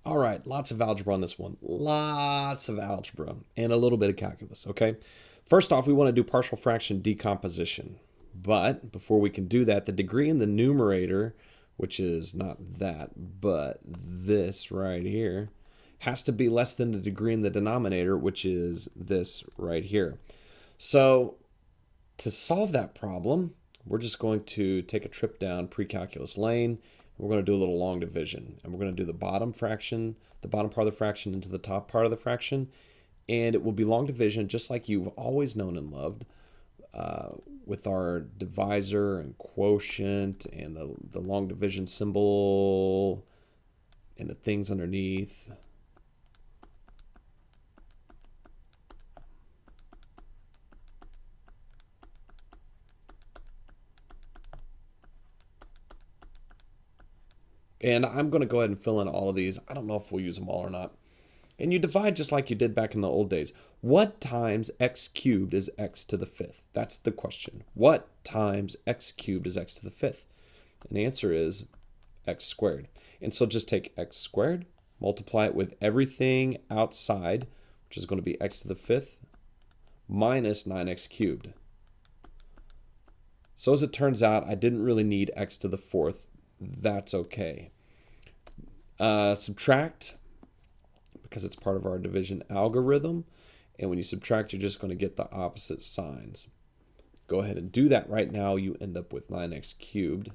All right, lots of algebra on this one. Lots of algebra and a little bit of calculus, okay? First off, we want to do partial fraction decomposition. But before we can do that, the degree in the numerator, which is not that, but this right here, has to be less than the degree in the denominator, which is this right here. So to solve that problem, we're just going to take a trip down pre-calculus lane. We're going to do a little long division, and we're going to do the bottom fraction, the bottom part of the fraction into the top part of the fraction, and it will be long division just like you've always known and loved, with our divisor and quotient and the long division symbol and the things underneath. And I'm going to go ahead and fill in all of these. I don't know if we'll use them all or not. And you divide just like you did back in the old days. What times x cubed is x to the fifth? That's the question. What times x cubed is x to the fifth? And the answer is x squared. And so just take x squared, multiply it with everything outside, which is going to be x to the fifth, minus 9x cubed. So as it turns out, I didn't really need x to the fourth. That's okay. Subtract, because it's part of our division algorithm. And when you subtract, you're just going to get the opposite signs. Go ahead and do that right now. You end up with 9x cubed.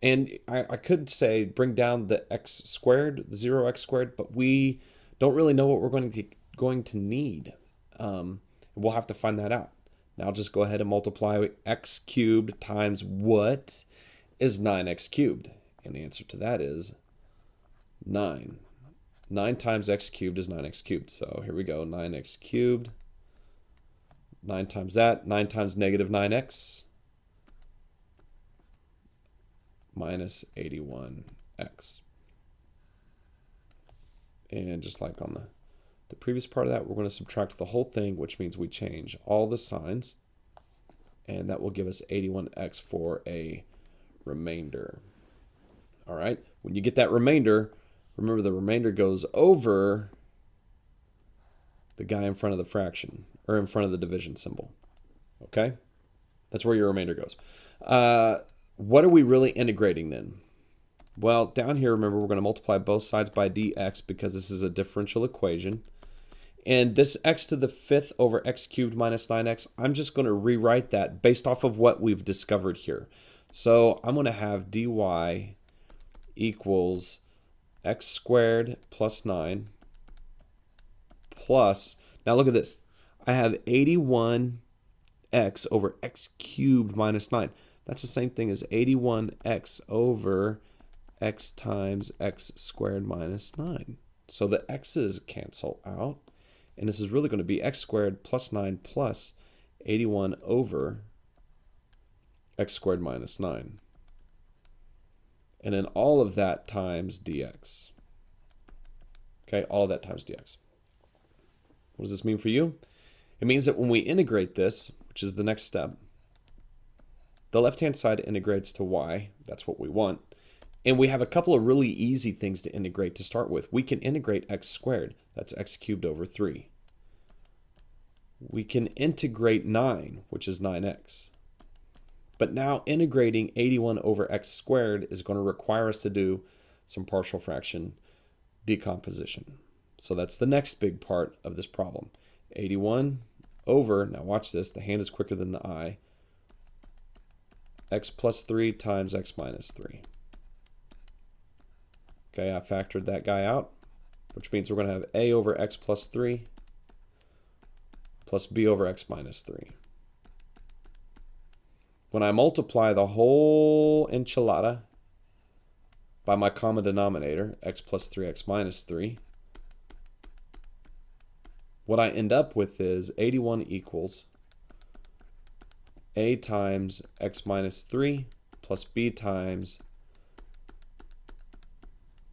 And I could say bring down the x squared, the 0x squared, but we don't really know what we're going to need. We'll have to find that out. Now just go ahead and multiply x cubed times what is 9x cubed? And the answer to that is 9. 9 times x cubed is 9x cubed. So here we go, 9x cubed. 9 times that, 9 times negative 9x, minus 81x. And just like on the previous part of that, we're going to subtract the whole thing, which means we change all the signs. And that will give us 81x for a remainder. All right, when you get that remainder, remember the remainder goes over the guy in front of the fraction, or in front of the division symbol. Okay, that's where your remainder goes. What are we really integrating then? Well, down here, remember, we're going to multiply both sides by dx because this is a differential equation. And this x to the fifth over x cubed minus 9x, I'm just going to rewrite that based off of what we've discovered here. So I'm going to have dy equals x squared plus 9 plus, now look at this, I have 81x over x cubed minus 9. That's the same thing as 81x over x times x squared minus 9. So the x's cancel out, and this is really going to be x squared plus 9 plus 81 over x squared minus 9. And then all of that times dx. Okay, all of that times dx. What does this mean for you? It means that when we integrate this, which is the next step, the left-hand side integrates to y. That's what we want. And we have a couple of really easy things to integrate to start with. We can integrate x squared. That's x cubed over 3. We can integrate 9, which is 9x. But now integrating 81 over x squared is going to require us to do some partial fraction decomposition. So that's the next big part of this problem. 81 over, now watch this, the hand is quicker than the eye, x plus 3 times x minus 3. Okay, I factored that guy out, which means we're going to have a over x plus 3 plus b over x minus 3. When I multiply the whole enchilada by my common denominator, x plus 3x minus 3, what I end up with is 81 equals a times x minus 3 plus b times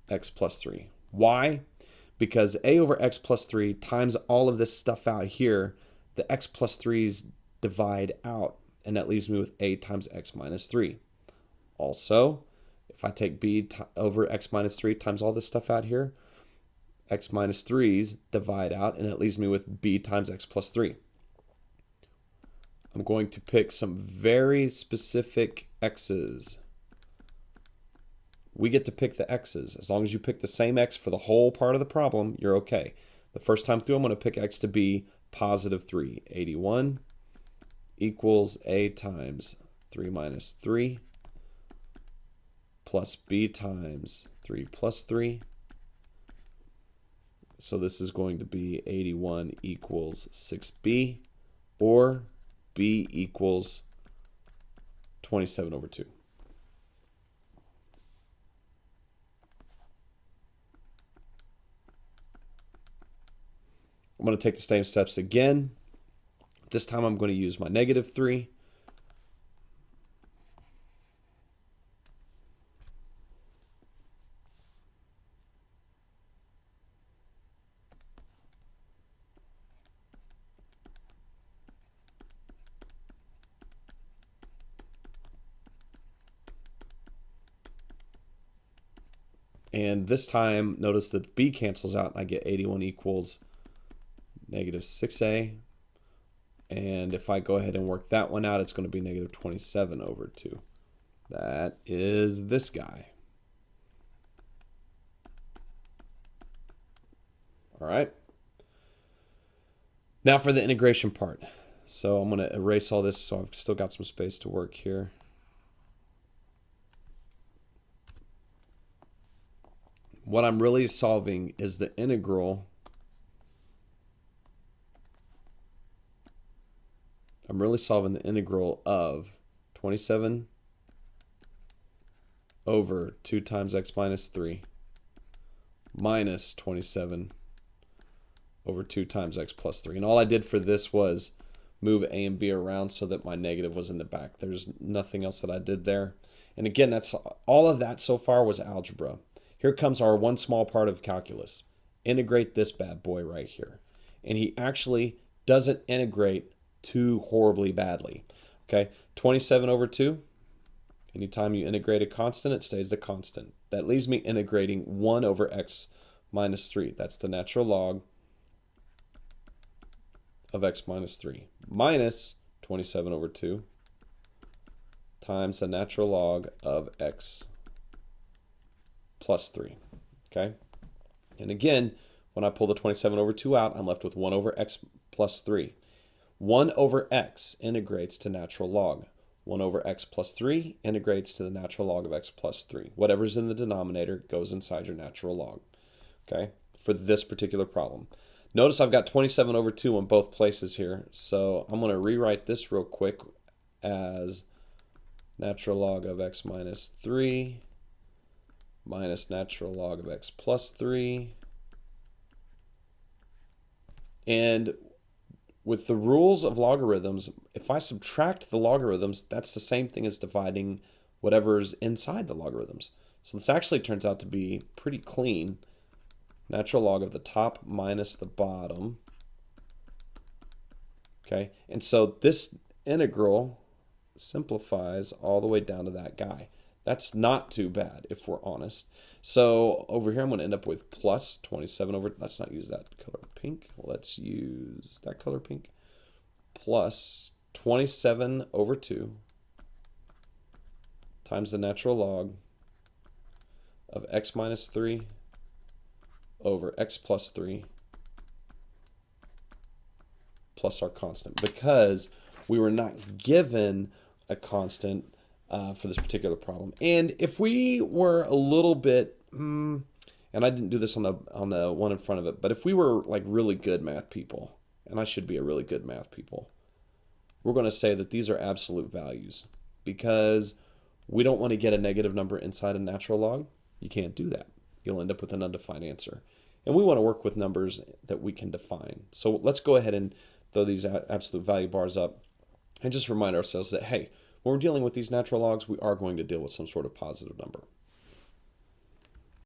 x plus 3. Why? Because a over x plus 3 times all of this stuff out here, the x plus 3's divide out, and that leaves me with a times x minus 3. Also, if I take b over x minus 3 times all this stuff out here, x minus 3's divide out, and it leaves me with b times x plus 3. I'm going to pick some very specific x's. We get to pick the x's. As long as you pick the same x for the whole part of the problem, you're okay. The first time through, I'm going to pick x to be positive 3. 81 equals a times 3 minus 3 plus b times 3 plus 3. So this is going to be 81 equals 6b, or b equals 27 over 2. I'm going to take the same steps again. This time I'm going to use my negative 3. And this time, notice that b cancels out, and I get 81 equals negative 6a. And if I go ahead and work that one out, it's going to be negative 27 over 2. That is this guy. All right. Now for the integration part. So I'm going to erase all this, so I've still got some space to work here. What I'm really solving is the integral. I'm really solving the integral of 27 over 2 times x minus 3 minus 27 over 2 times x plus 3. And all I did for this was move a and b around so that my negative was in the back. There's nothing else that I did there. And again, that's all of that so far was algebra. Here comes our one small part of calculus. Integrate this bad boy right here. And he actually doesn't integrate too horribly badly. Okay, 27 over 2. Anytime you integrate a constant, it stays the constant. That leaves me integrating 1 over x minus 3. That's the natural log of x minus 3 minus 27 over 2 times the natural log of x plus 3. Okay? And again, when I pull the 27 over 2 out, I'm left with 1 over x plus 3. 1 over x integrates to natural log. 1 over x plus 3 integrates to the natural log of x plus 3. Whatever's in the denominator goes inside your natural log. Okay? For this particular problem. Notice I've got 27 over 2 in both places here. So I'm going to rewrite this real quick as natural log of x minus 3 minus natural log of x plus 3. And with the rules of logarithms, if I subtract the logarithms, that's the same thing as dividing whatever's inside the logarithms. So this actually turns out to be pretty clean. Natural log of the top minus the bottom. Okay, and so this integral simplifies all the way down to that guy. That's not too bad if we're honest. So over here I'm going to end up with plus 27 over, let's not use that color pink, let's use that color pink, plus 27 over 2 times the natural log of x minus 3 over x plus 3 plus our constant, because we were not given a constant for this particular problem. And if we were a little bit, and I didn't do this on the one in front of it, but if we were like really good math people, and I should be a really good math people, we're going to say that these are absolute values, because we don't want to get a negative number inside a natural log. You can't do that. You'll end up with an undefined answer. And we want to work with numbers that we can define. So let's go ahead and throw these absolute value bars up and just remind ourselves that, hey, when we're dealing with these natural logs, we are going to deal with some sort of positive number.